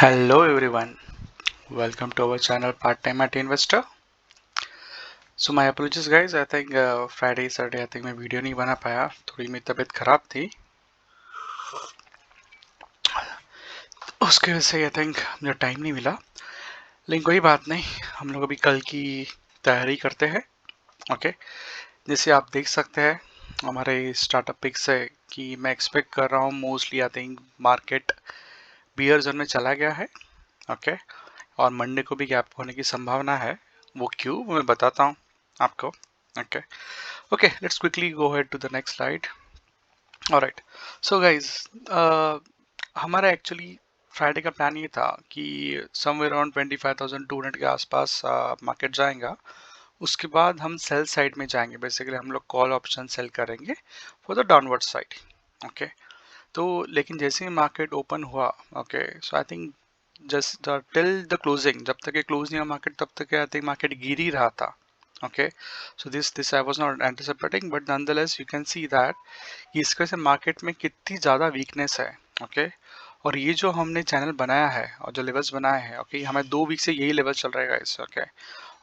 Hello everyone, welcome to our channel Part-Time IT Investor. So my apologies guys, I think Friday, Saturday I think मैं video नहीं बना पाया, थोड़ी मेरी तबीयत खराब थी, उसके वजह से आई थिंक मुझे टाइम नहीं मिला, लेकिन कोई बात नहीं, हम लोग अभी कल की तैयारी करते हैं. ओके, जैसे आप देख सकते हैं हमारे स्टार्टअप पिक से कि मैं एक्सपेक्ट कर रहा हूँ mostly I think market bear zone में चला गया है. ओके, और मंडे को भी गैप होने की संभावना है. वो क्यों मैं बताता हूँ आपको. Okay okay, let's quickly go ahead to the next slide. All right, so guys, हमारा एक्चुअली फ्राइडे का प्लान ये था कि समवेयर अराउंड 25,200 के आसपास मार्केट जाएगा. उसके बाद हम सेल साइड में जाएंगे. बेसिकली हम लोग कॉल ऑप्शन सेल करेंगे for the downward side. Okay, तो लेकिन जैसे ही मार्केट ओपन हुआ, okay, so I think just till the closing, जब तक ये क्लोज नहीं हुआ मार्केट तब तक आई थिंक मार्केट गिर ही रहा था. Okay, so this I was not anticipating, but nonetheless you can see that कि इसकी वजह से मार्केट में कितनी ज़्यादा वीकनेस है. ओके, और ये जो हमने चैनल बनाया है और जो लेवल्स बनाए हैं, ओके, हमें 2 वीक से यही लेवल चल रहेगा इस. ओके,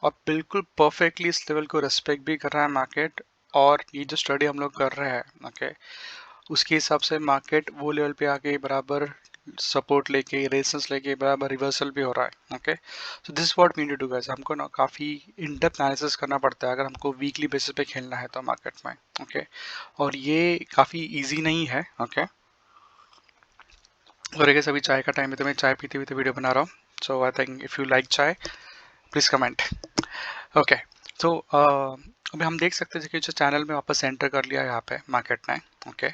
और बिल्कुल परफेक्टली इस लेवल को रेस्पेक्ट भी कर रहा है मार्केट. और ये जो स्टडी हम लोग कर रहे हैं, ओके, उसके हिसाब से मार्केट वो लेवल पे आके बराबर सपोर्ट लेके रेजिस्टेंस लेके बराबर रिवर्सल भी हो रहा है. Okay, so this what we need to guys. हमको ना काफ़ी इन डेप्थ एनालिसिस करना पड़ता है अगर हमको वीकली बेसिस पे खेलना है तो मार्केट में. ओके, और ये काफ़ी इजी नहीं है. ओके, और अगर अभी चाय का टाइम है तो मैं चाय पीते पीते वीडियो बना रहा हूँ. So I think if you like chai please comment. Okay, तो अभी हम देख सकते हैं कि जो चैनल में वापस एंटर कर लिया है यहाँ पे मार्केट ने. ओके,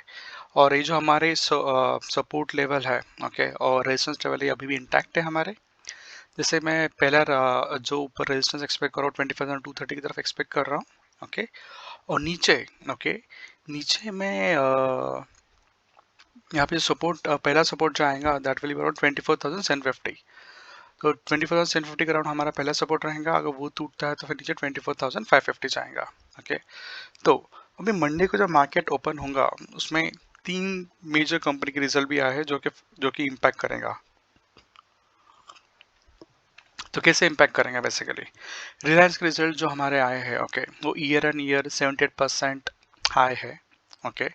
और ये जो हमारे सपोर्ट लेवल है, ओके, और रेजिस्टेंस लेवल ये अभी भी इंटैक्ट है हमारे. जैसे मैं पहला जो ऊपर रेजिस्टेंस एक्सपेक्ट कर रहा हूँ 25,230 की तरफ एक्सपेक्ट कर रहा हूँ. ओके, और नीचे, ओके, नीचे में यहाँ पे सपोर्ट पहला सपोर्ट जो आएगा दैट विल बी अराउंड 24,750. तो 24,750 का राउंड हमारा पहला सपोर्ट रहेगा. अगर वो टूटता है तो फिर नीचे 24,550 जाएगा. ओके, तो अभी मंडे को जब मार्केट ओपन होगा उसमें 3 मेजर कंपनी के रिजल्ट भी आए हैं जो कि इम्पैक्ट करेगा. तो कैसे इम्पैक्ट करेंगे? बेसिकली रिलायंस के रिजल्ट जो हमारे आए हैं, ओके, वो ईयर एंड ईयर 78% हाई है. ओके,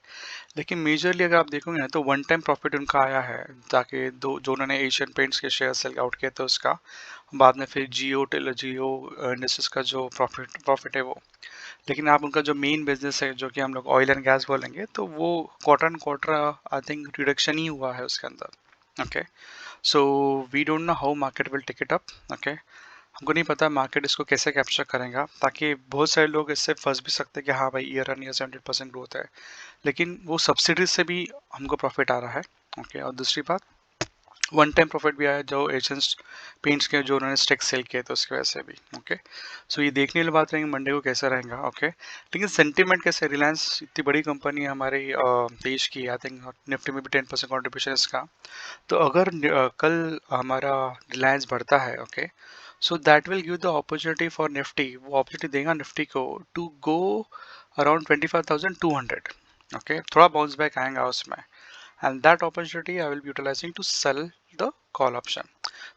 लेकिन मेजरली अगर आप देखोगे ना तो वन टाइम प्रॉफिट उनका आया है ताकि दो जो उन्होंने एशियन पेंट्स के शेयर सेल आउट किए थे उसका, बाद में फिर जियो इंडस्ट्रीज का जो प्रॉफिट है वो. लेकिन आप उनका जो मेन बिजनेस है जो कि हम लोग ऑयल एंड गैस बोलेंगे तो वो quarter and quarter I think reduction ही हुआ है उसके अंदर. Okay, so we don't know how market will take it up. Okay, हमको नहीं पता मार्केट इसको कैसे कैप्चर करेगा, ताकि बहुत सारे लोग इससे फंस भी सकते हैं कि हाँ भाई ईयर ऑन ईयर 70% ग्रोथ है, लेकिन वो सब्सिडीज से भी हमको प्रॉफिट आ रहा है. ओके, और दूसरी बात वन टाइम प्रॉफिट भी आया जो एशियन पेंट्स के जो उन्होंने स्टेक सेल किए थे उसकी वजह से भी. ओके, सो ये देखने वाली बात रहेगी मंडे को कैसा रहेगा. ओके, लेकिन सेंटीमेंट कैसे, रिलायंस इतनी बड़ी कंपनी है हमारे देश की, आई थिंक निफ्टी में भी 10% कॉन्ट्रीब्यूशन इसका. तो अगर कल हमारा रिलायंस बढ़ता है, okay, so that will give the opportunity for Nifty, वो अपॉर्चुनिटी देगा निफ्टी को टू गो अराउंड 25,200. ओके, थोड़ा बाउंस बैक आएगा उसमें, and that opportunity I will be utilising to sell the call option.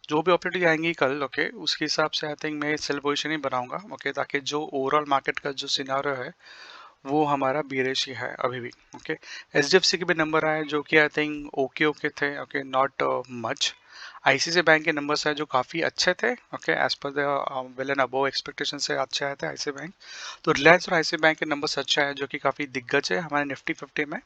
जो भी अपॉर्चुनिटी आएंगी कल, ओके, उसके हिसाब से आई थिंक मैं सेल पोजिशन ही बनाऊंगा. ओके, ताकि जो ओवरऑल मार्केट का जो सिनारियो है वो हमारा बीरेश ही है अभी भी. ओके, एचडीएफसी के भी नंबर आए जो कि आई थिंक ओके ओके थे. Okay, not much. ICICI bank के नंबर्स आए जो काफ़ी अच्छे थे. Okay, as per the well and above expectation से अच्छे आए थे आईसीआईसीआई बैंक. तो रिलायंस और आईसीआईसीआई बैंक के नंबर्स अच्छे आए जो कि काफ़ी दिग्गज है हमारे निफ्टी 50 में.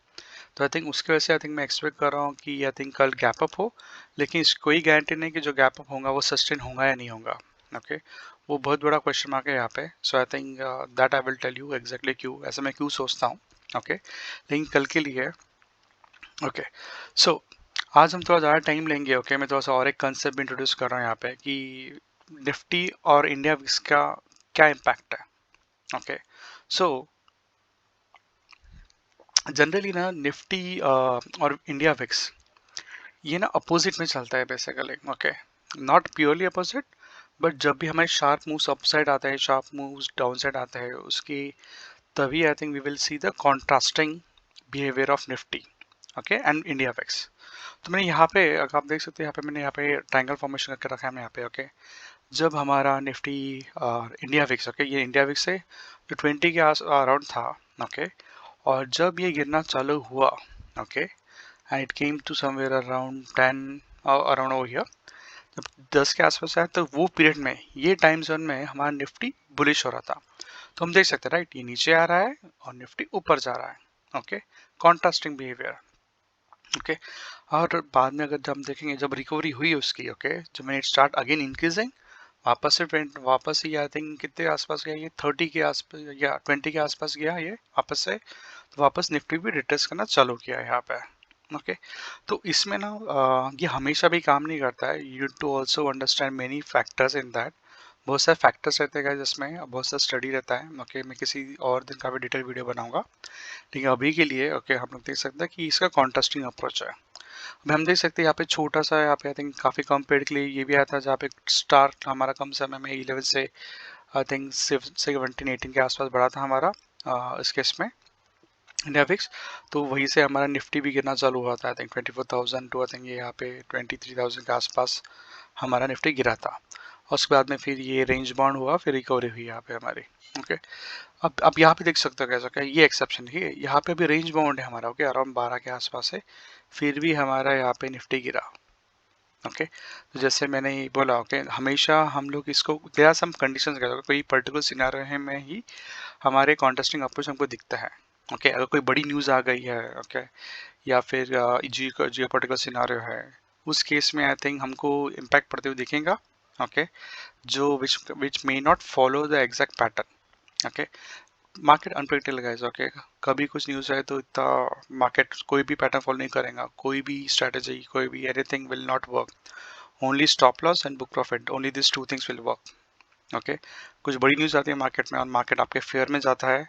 तो आई थिंक उसकी वजह से आई थिंक मैं एक्सपेक्ट कर रहा हूँ कि आई थिंक कल गैप अप हो, लेकिन कोई गारंटी नहीं कि जो गैप अप होगा वो सस्टेन होगा या नहीं होगा. ओके, वो बहुत बड़ा क्वेश्चन मार्क है यहाँ पे. So I think that I will tell you exactly क्यों ऐसा मैं क्यों सोचता हूँ. ओके, लेकिन कल के लिए. ओके, सो आज हम थोड़ा ज़्यादा टाइम लेंगे. ओके, मैं थोड़ा सा और एक कंसेप्ट इंट्रोड्यूस कर रहा हूँ यहाँ पे कि निफ्टी और इंडिया विक्स का क्या इम्पैक्ट है. ओके, सो जनरली ना निफ्टी और इंडिया विक्स ये ना अपोजिट में चलता है basically. Okay, not purely opposite, but जब भी हमारे शार्प मूव्स अप साइड आता है, शार्प मूव्स डाउन साइड आता है उसकी, तभी I think we will see the contrasting behaviour of Nifty, okay, and India VIX. तो मैंने यहाँ पे, अगर आप देख सकते हैं, यहाँ पे मैंने यहाँ पे ट्रायंगल फॉर्मेशन करके रखा है मैंने यहाँ पे, ओके। जब हमारा निफ्टी इंडिया विक्स, ओके, ये इंडिया विक्स से जो 20 के आस अराउंड था, ओके, और जब ये गिरना चालू हुआ, okay, and it came to somewhere around 10 around over here, जब 10 के आसपास आया तो वो पीरियड में, ये टाइम जोन में हमारा निफ्टी बुलिश हो रहा था। तो हम देख सकते हैं, राइट, ये नीचे आ रहा है और निफ्टी ऊपर जा रहा है, ओके, कॉन्ट्रास्टिंग बिहेवियर, ओके। और बाद में अगर जब हम देखेंगे, जब रिकवरी हुई उसकी, ओके, जब मैंने स्टार्ट अगेन इंक्रीजिंग, वापस से वापस ही आई थिंक कितने आसपास गया, ये 30 के आसपास या 20 के आसपास गया ये वापस से, तो वापस निफ्टी भी रिट्रेस करना चालू किया है यहाँ पे, ओके। तो इसमें ना ये हमेशा भी काम नहीं करता है, you to also understand many factors in that, बहुत सारे फैक्टर्स रहते हैं जिसमें, बहुत सारा स्टडी रहता है, ओके। मैं किसी और दिन काफ़ी डिटेल वीडियो बनाऊंगा, ठीक है। अभी के लिए, ओके, हम लोग देख सकते हैं कि इसका कॉन्ट्रास्टिंग अप्रोच है। अभी हम देख सकते हैं यहाँ पे छोटा सा, यहाँ पे आई थिंक काफ़ी कम पीरियड के लिए ये भी आया था, जहाँ पे स्टार हमारा कम समय में 11 से आई थिंक 17-18 के आसपास बढ़ा था हमारा इस केस में इंडिया फिक्स। तो वहीं से हमारा निफ्टी भी गिरना चालू हुआ था, I think 24,000 to I think ये यहाँ पे 23,000 के आसपास हमारा निफ्टी गिरा था। और उसके बाद में फिर ये रेंज बाउंड हुआ, फिर रिकवरी हुई यहाँ पे हमारी, ओके। अब यहाँ पे देख सकते हो कैसा, क्या ये एक्सेप्शन है, यहाँ पे भी रेंज बाउंड है हमारा, ओके, अराउंड 12 के आसपास है, फिर भी हमारा यहाँ पे निफ्टी गिरा, ओके। तो जैसे मैंने बोला, ओके, हमेशा हम लोग इसको, देयर आर सम कंडीशंस, कोई पर्टिकुलर सिनेरियो में ही हमारे कॉन्ट्रास्टिंग अप्रोच हमको दिखता है, ओके। अगर कोई बड़ी न्यूज़ आ गई है, ओके, या फिर जियो पर्टिकुलर सिनेरियो है, उस केस में आई थिंक हमको इम्पैक्ट पड़ते हुए दिखेगा, ओके, जो which may not follow the exact pattern, okay. Market unpredictable guys, okay, कभी कुछ न्यूज़ आए तो इतना मार्केट कोई भी पैटर्न फॉलो नहीं करेगा, कोई भी स्ट्रेटेजी, कोई भी anything will not work, only stop loss and book profit, only this two things will work, okay. कुछ बड़ी न्यूज़ आती है मार्केट में और मार्केट आपके फेयर में जाता है,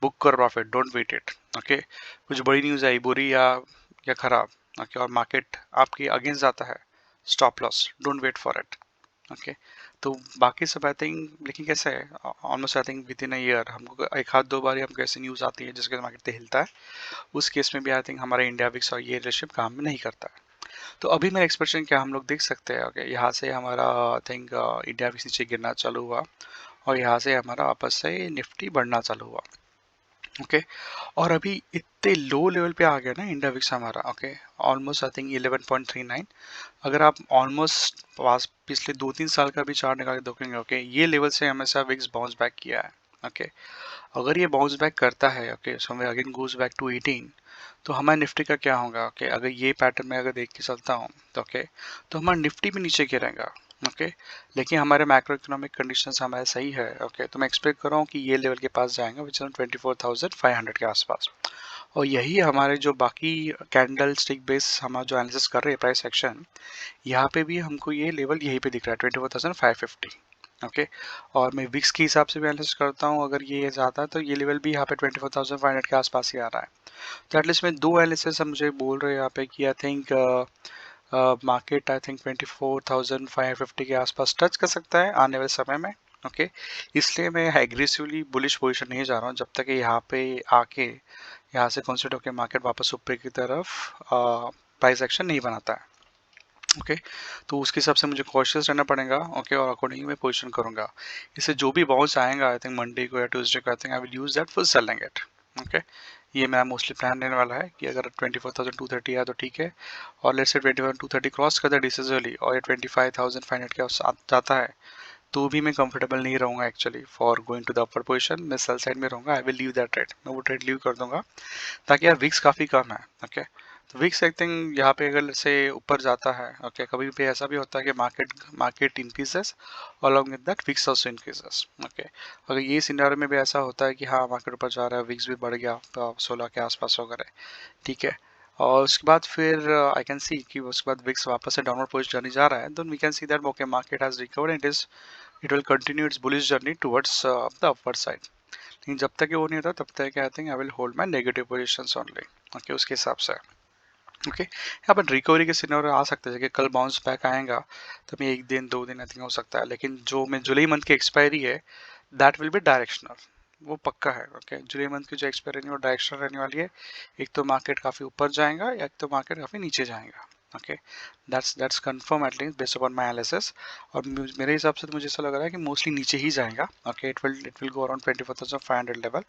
बुक कर profit, don't wait it, okay. कुछ बड़ी न्यूज़ आई बुरी या खराब, ओके, और मार्केट आपके अगेंस्ट जाता है, stop loss, don't wait for it, okay. तो बाकी सब आई थिंक, लेकिन कैसे है, almost I think within a year हमको एक हाथ दो बार ही हमको ऐसी न्यूज़ आती है जिसके मार्केट हिलता है, उस केस में भी आई थिंक हमारा इंडिया विक्स और ये रिलेशनशिप काम में नहीं करता है। तो अभी मेरा एक्सप्रेशन क्या हम लोग देख सकते हैं, ओके, यहाँ से हमारा आई थिंक इंडिया विक्स नीचे गिरना चालू हुआ और यहाँ से हमारा वापस से निफ्टी बढ़ना चालू हुआ, ओके। और अभी इतने लो लेवल पे आ गया ना इंडिया विक्स हमारा, ओके, ऑलमोस्ट आई थिंक 11.39। अगर आप ऑलमोस्ट पास पिछले 2-3 साल का भी चार्ट निकाल के देखेंगे, ओके, ये लेवल से हमेशा विक्स बाउंस बैक किया है, ओके। अगर ये बाउंस बैक करता है, okay, somewhere again goes back to 18, तो हमारे निफ्टी का क्या होगा, ओके। अगर ये पैटर्न में अगर देख के चलता हूँ तो, ओके, तो हमारा निफ्टी भी नीचे गिरेगा, ओके। लेकिन हमारे मैक्रो इकोनॉमिक कंडीशंस हमारे सही है, ओके, तो मैं एक्सपेक्ट कर रहा हूँ कि ये लेवल के पास जाएंगे विच 24,500 के आसपास। और यही हमारे जो बाकी कैंडल स्टिक बेस हमारा जो एनालिसिस कर रहे हैं प्राइस एक्शन, यहाँ पे भी हमको ये लेवल यहीं पे दिख रहा है 24,550, ओके। और मैं विक्स के हिसाब से भी एनालिसिस करता हूँ, अगर ये जाता है तो ये लेवल भी यहाँ पे 24,500 के आसपास ही आ रहा है। तो एटलीस्ट में दो एनालिसिस मुझे बोल रहे हैं यहाँ पे कि I think market I think 24,550 के आसपास टच कर सकता है आने वाले समय में, ओके। इसलिए मैं एग्रेसिवली बुलिश पोजीशन नहीं जा रहा हूँ जब तक कि यहाँ पे आके यहाँ से कंसिडर होकर मार्केट वापस ऊपर की तरफ प्राइस एक्शन नहीं बनाता है, ओके। तो उसके हिसाब से मुझे कॉशियस रहना पड़ेगा, ओके, और अकॉर्डिंगली मैं पोजीशन करूँगा। इससे जो भी बाउंस आएगा आई थिंक मंडे को या ट्यूसडे को, आई think I will use that for selling it, okay. ये मेरा मोस्टली प्लान रहने वाला है कि अगर 24,230 आया तो ठीक है, और लेट्स से 24,230 क्रॉस करता है डिसीजनली और ये 25,500 के साथ जाता है, तो भी मैं कंफर्टेबल नहीं रहूँगा actually for going to the upper position, मैं सेल साइड में रहूँगा, I will leave that trade, मैं वो ट्रेड लीव कर दूंगा, ताकि यार विक्स काफ़ी कम है, ओके। तो विक्स आई थिंक यहाँ पे अगर से ऊपर जाता है, ओके, कभी भी ऐसा भी होता है कि market increases along with that VIX also increases, okay. अगर ये सिनेरियो में भी ऐसा होता है कि हाँ मार्केट ऊपर जा रहा है, विक्स भी बढ़ गया 16 के आसपास वगैरह, ठीक है, और उसके बाद फिर आई कैन सी कि उसके बाद विक्स वापस से डाउनवर्ड पोजिशन जाने जा रहा है, then we can see that okay market has recovered and it will continue its bullish journey towards the upper side. लेकिन जब तक ये वो नहीं होता तब तक I think I will hold my negative positions only, okay, उसके हिसाब से, ओके। यहाँ पर रिकवरी के सिनेरियो आ सकते हैं कि कल बाउंस बैक आएगा तो मैं 1 दिन 2 दिन आई थिंक हो सकता है, लेकिन जो मैं जुलाई मंथ की एक्सपायरी है दैट विल बी डायरेक्शनल, वो पक्का है। ओके, जुलाई मंथ की जो एक्सपायरी रहने वो डायरेक्शन रहने वाली है, एक तो मार्केट काफ़ी ऊपर जाएगा या एक तो मार्केट काफ़ी नीचे जाएगा। Okay, that's confirm at least based upon my analysis. और मेरे हिसाब से तो मुझे ऐसा लग रहा है कि मोस्टली नीचे ही जाएगा। Okay, it will go around 24,500 level.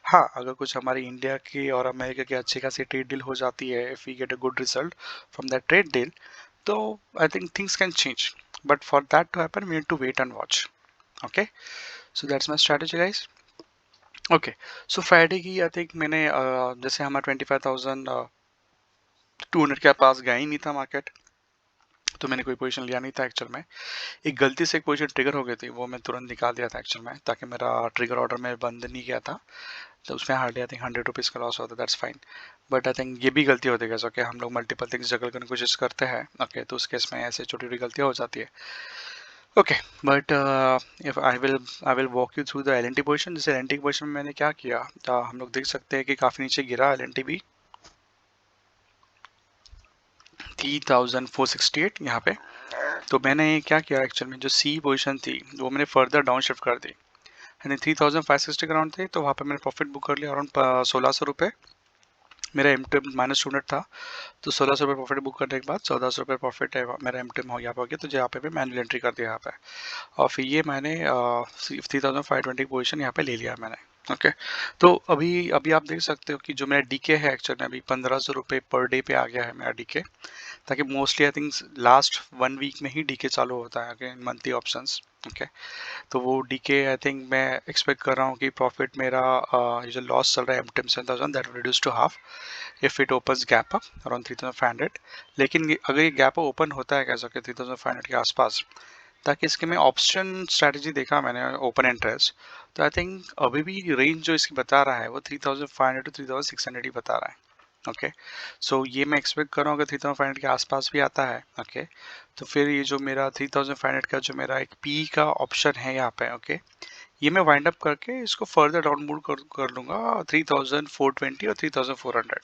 हाँ, अगर कुछ हमारी इंडिया की और अमेरिका की अच्छी खासी ट्रेड डील हो जाती है, if we get a good result from that trade deal, तो I think things can change, but for that to happen we need to wait and watch. Okay, so that's my strategy guys. Okay, so Friday की I think मैंने जैसे हमारा 25,200 के पास गया ही नहीं था market, तो मैंने कोई पोजीशन लिया नहीं था एक्चुअल में। एक गलती से एक पोजीशन ट्रिगर हो गई थी, वो मैं तुरंत निकाल दिया था एक्चुअल में, ताकि मेरा ट्रिगर ऑर्डर में बंद नहीं किया था, तो उसमें हार्डली आई थिंक 100 रुपीज़ का लॉस होता है, that's fine. But I think ये भी गलती होती है कि हम लोग मल्टीपल थिंग्स जगल करने की कोशिश करते हैं। ओके, तो उस केस में ऐसे छोटी छोटी गलतियाँ हो जाती है। Okay, but if I will walk you through the L N T position. जैसे एल एन टी की पोजिशन में मैंने क्या किया, हम लोग देख सकते हैं कि काफ़ी नीचे गिरा एल एन टी भी 3,468 यहाँ पे। तो मैंने क्या किया एक्चुअल में, जो सी पोजीशन थी वो मैंने फर्दर डाउन शिफ्ट कर दी, यानी 3,560 अराउंड थे, तो वहाँ पे मैंने प्रॉफिट बुक कर लिया अराउंड 1,600 रुपये। मेरा एम टी माइनस स्टूडेंट था, तो 1,600 रुपये प्रॉफिट बुक करने के बाद 1,400 रुपये प्रॉफिट है मेरा एम टी हो यहाँ पे हो गया, तो यहाँ पे मैनुअल एंट्री कर दिया यहाँ पे। और फिर ये मैंने 3,520 की पोजिशन यहाँ पे ले लिया मैंने। ओके, तो अभी अभी आप देख सकते हो कि जो मेरा डीके है एक्चुअल में अभी 1,500 रुपये पर डे पे आ गया है मेरा डीके, ताकि mostly I think last 1 week में ही डीके चालू होता है अगेन मंथली ऑप्शंस। ओके, तो वो डीके आई थिंक मैं एक्सपेक्ट कर रहा हूँ कि प्रॉफिट मेरा ये जो लॉस चल रहा है एम 7,000 that reduce to half if it opens gap up around 3,500। लेकिन अगर ये गैप ओपन होता है कैसा कि 3,500 के आसपास, ताकि इसके में ऑप्शन स्ट्रैटेजी देखा मैंने ओपन इंटरेस्ट, तो आई थिंक अभी भी रेंज जो इसकी बता रहा है वो 3,500 टू 3,600 ही बता रहा है। ओके, सो ये मैं एक्सपेक्ट कर रहा हूँ अगर 3,500 के आसपास भी आता है। ओके, तो फिर ये जो मेरा 3,500 का जो मेरा एक पी का ऑप्शन है यहाँ पे, ओके, ये मैं वाइंड अप करके इसको फर्दर डाउन मूव कर लूँगा 3,420 और 3,400,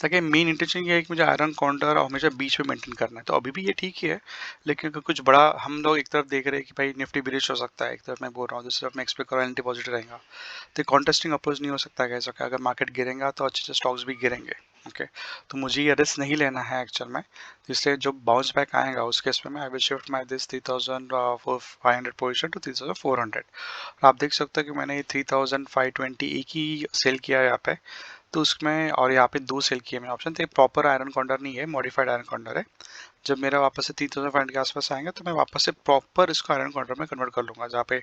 ताकि मेन इंटेंशन ये है कि मुझे आयरन काउंटर हमेशा बीच में मेंटेन करना है। तो अभी भी ये ठीक ही है, लेकिन अगर कुछ बड़ा हम लोग एक तरफ देख रहे हैं कि भाई निफ्टी बिलिश हो सकता है, एक तरफ मैं बोल रहा हूँ दूसरी तरफ मैं एक्सपेक्ट कर रहा हूँ एंटी पॉजिटिव रहेगा, तो कॉन्टेस्टिंग अप्रोच नहीं हो सकता कह सकता। अगर मार्केट गिरेगा तो अच्छे अच्छे स्टॉक्स भी गिरेंगे। ओके, तो मुझे ये रिस्क नहीं लेना है एक्चुअल में, इसलिए जो बाउंस बैक आएगा उस केस में I will shift my this 3,500 position to 3,400। आप देख सकते हो कि मैंने 3,520 एक ही सेल किया है यहाँ पे, तो उसमें और यहाँ पे 2 सेल किए मैंने ऑप्शन, तो ये प्रॉपर आयरन काउंटर नहीं है, मॉडिफाइड आयरन काउंटर है। जब मेरा वापस से 3,500 के आसपास आएंगे तो मैं वापस से प्रॉपर इसको आयरन काउंटर में कन्वर्ट कर लूँगा, जहाँ पे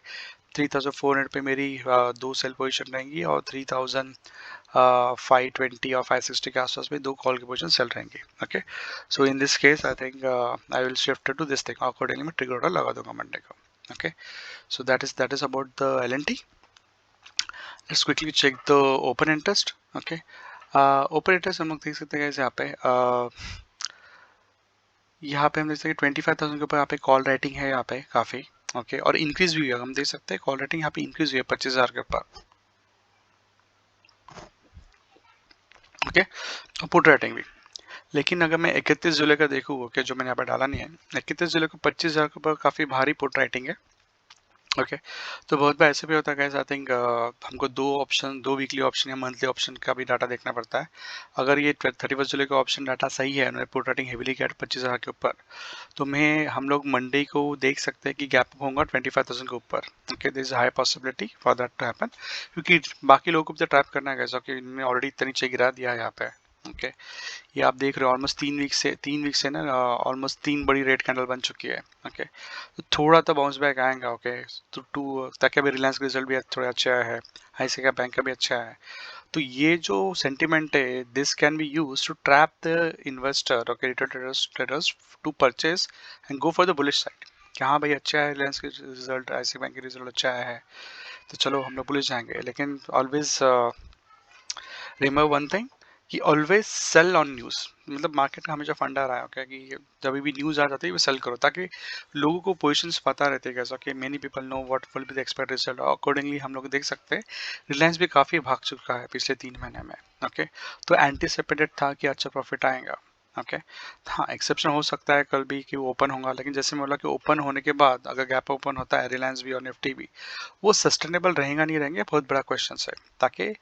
3,400 पे मेरी 2 सेल पोजीशन रहेंगी और 3,520 और 560 के आसपास में 2 कॉल की पोजीशन सेल रहेंगी। Okay, so in this case I think I will shift to this thing, accordingly मैं ट्रिगर ऑर्डर लगा दूंगा मंडे को। Okay, so that is about the LNT। Let's quickly check the open interest. Okay, open interest हम लोग देख सकते हैं यहाँ पे हम देख सकते हैं 25,000 के ऊपर यहाँ पे कॉल राइटिंग है यहाँ पे काफ़ी। ओके, और इंक्रीज भी हुई है, हम देख सकते हैं कॉल राइटिंग यहाँ पे इंक्रीज हुई है 25,000 के ऊपर। ओके, और पुट राइटिंग भी। लेकिन अगर मैं 31 जुलाई का देखूँ, ओके, जो मैंने यहाँ पे डाला नहीं है, 31 जुलाई को 25,000 के ऊपर काफ़ी भारी पुट राइटिंग है। ओके, तो बहुत बार ऐसे भी होता है आई थिंक हमको दो वीकली ऑप्शन या मंथली ऑप्शन का भी डाटा देखना पड़ता है। अगर ये 31 जुलाई का ऑप्शन डाटा सही है, उन्होंने पुट राइटिंग हेवीली किया 25,000 के ऊपर, तो मैं हम लोग मंडे को देख सकते हैं कि गैप अप होगा 25,000 के ऊपर। Okay, this is high possibility for that to happen, क्योंकि बाकी लोगों को भी तो ट्रैप करना है कैसा कि इन्होंने ऑलरेडी इतने नीचे गिरा दिया है यहाँ पे। ओके, ये आप देख रहे हो ऑलमोस्ट 3 वीक से ना ऑलमोस्ट 3 बड़ी रेड कैंडल बन चुकी है। ओके, तो थोड़ा तो बाउंस बैक आएगा। ओके, तो ताकि अभी रिलायंस का रिजल्ट भी थोड़ा अच्छा है, ICICI बैंक का भी अच्छा है, तो ये जो सेंटिमेंट है this can be use to trap the investor, okay, retail traders to purchase and go for the bullish side, कि हाँ भाई अच्छा है रिलायंस के रिजल्ट, ICICI बैंक के रिजल्ट अच्छा है, तो चलो हम लोग बुलिश जाएंगे। लेकिन ऑलवेज रिमेंबर वन थिंग कि ऑलवेज सेल ऑन न्यूज़, मतलब मार्केट का हमेशा फंडा रहा है क्या कि जब भी न्यूज़ आ जाती है वो सेल करो, ताकि लोगों को पोजीशंस पता रहते हैं कैसा कि many people know what will be the expected result, accordingly हम लोग देख सकते हैं रिलायंस भी काफ़ी भाग चुका है पिछले 3 महीने में। ओके, तो एंटीसिपेटेड था कि अच्छा प्रॉफिट आएगा। ओके। हाँ, एक्सेप्शन हो सकता है कल भी कि वो ओपन होगा, लेकिन जैसे मैं बोला कि ओपन होने के बाद अगर गैप ओपन होता है रिलायंस भी और निफ्टी भी, वो सस्टेनेबल रहेगा नहीं रहेंगे, बहुत बड़ा क्वेश्चन है, ताकि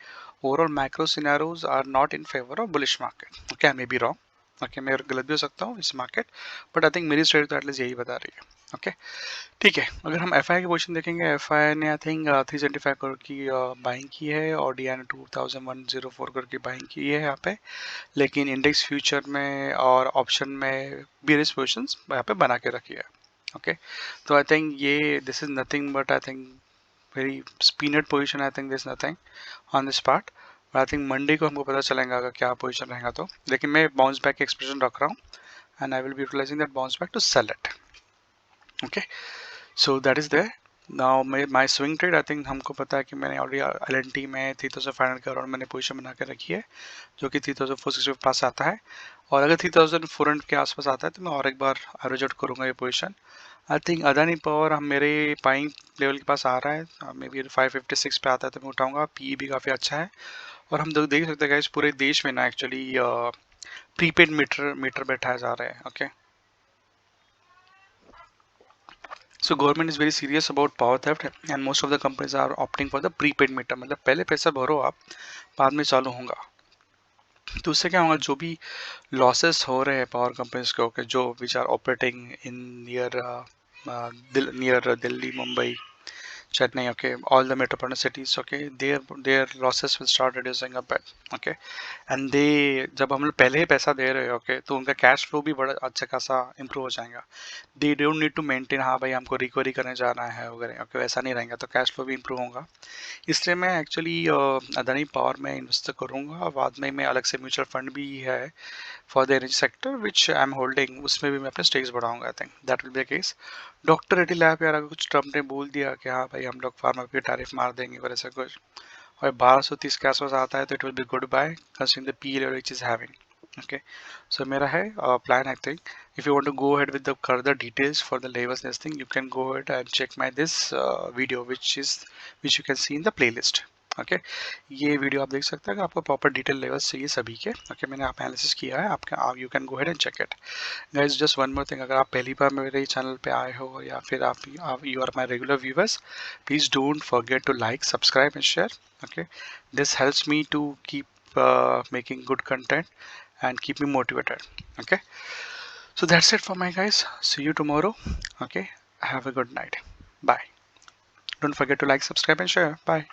overall macro scenarios are not in favour of bullish market. Okay, I may be wrong, okay, मैं गलत भी हो सकता हूँ इस मार्केट, बट आई थिंक मेरी स्ट्रेटजी तो एटलीस्ट यही बता रही है। ओके, ठीक है। अगर हम एफ आई की पोजीशन देखेंगे, एफ आई ने आई थिंक 375 करोड़ की बाइंग की है और डी आई ने 2104 करोड़ की बाइंग की है यहाँ पे, लेकिन इंडेक्स फ्यूचर में और ऑप्शन में बेरिश पोजिशंस यहाँ पे बना के रखी है। ओके, तो आई थिंक ये this is nothing but I think very स्पीनट position, I think this nothing on this part, I think Monday को हमको पता चलेगा अगर क्या पोजिशन रहेगा तो, लेकिन मैं बाउंस बैक एक्सप्रेशन रख रहा हूँ and I will be utilising that bounce back to sell it. Okay, so that is there. Now my swing trade, I think हमको पता है कि मैंने ऑलरेडी LNT में 3500 के अराउंड मैंने पोजीशन बना के रखी है, जो कि 3460 के पास आता है, और अगर 3400 के आसपास आता है तो मैं और एक बार एवरेज आउट करूँगा ये position. I think Adani power हम मेरे बाइंग लेवल के पास आ रहा है, मे बी 556 पे आता है तो मैं उठाऊंगा। PE भी काफ़ी अच्छा है, और हम देख सकते हैं गाइस पूरे देश में ना एक्चुअली प्रीपेड मीटर मीटर बैठाया जा रहा है। Okay, so government is very serious about power theft and most of the companies are opting for the prepaid meter, मतलब पहले पैसा भरो आप, बाद में चालू होगा। तो उससे क्या होगा, जो भी लॉसेस हो रहे हैं पावर कंपनीज को, के जो which are operating in near Delhi, Mumbai, Chennai, okay, all the metropolitan cities, okay, their losses will start reducing a bit, okay, and they जब हम लोग पहले ही पैसा दे रहे हैं, okay, तो उनका कैश फ्लो भी बड़ा अच्छा खासा इंप्रूव हो जाएगा। They don't need to maintain, हाँ भाई हमको रिकवरी करने जाना है वगैरह, ओके, वैसा नहीं रहेगा, तो कैश फ्लो भी इंप्रूव होगा। इसलिए मैं एक्चुअली अदानी पावर में इन्वेस्ट करूँगा, बाद में मैं अलग से म्यूचुअल फंड भी है for the energy sector which I am holding, उसमें भी मैं अपने स्टेक्स बढ़ाऊंगा। आई think that will be the case. Doctor Reddy lab यार, अगर कुछ ट्रम्प ने बोल दिया कि हाँ भाई हम लोग फार्मा पे टैरिफ मार देंगे और ऐसा कुछ, और 1230 के आसपास आता है तो it will be good by considering the P level which is having. Okay, so मेरा है plan, I think if you want to go ahead with the further details for the levels nesting, you can go ahead and check my this video which you can see in the playlist। Okay, ये video आप देख सकते हैं, आपको proper detail levels चाहिए सभी के। Okay, मैंने आप एनालिसिस किया है आपका, you can go ahead and check it. Guys, just one more thing, अगर आप पहली बार मेरे चैनल पे आए हो या फिर आप you are my regular viewers, please don't forget to like, subscribe and share. Okay, this helps me to keep making good content and keep me motivated। Okay, so that's it for my guys, see you tomorrow। Okay, have a good night, bye, don't forget to like, subscribe and share, bye।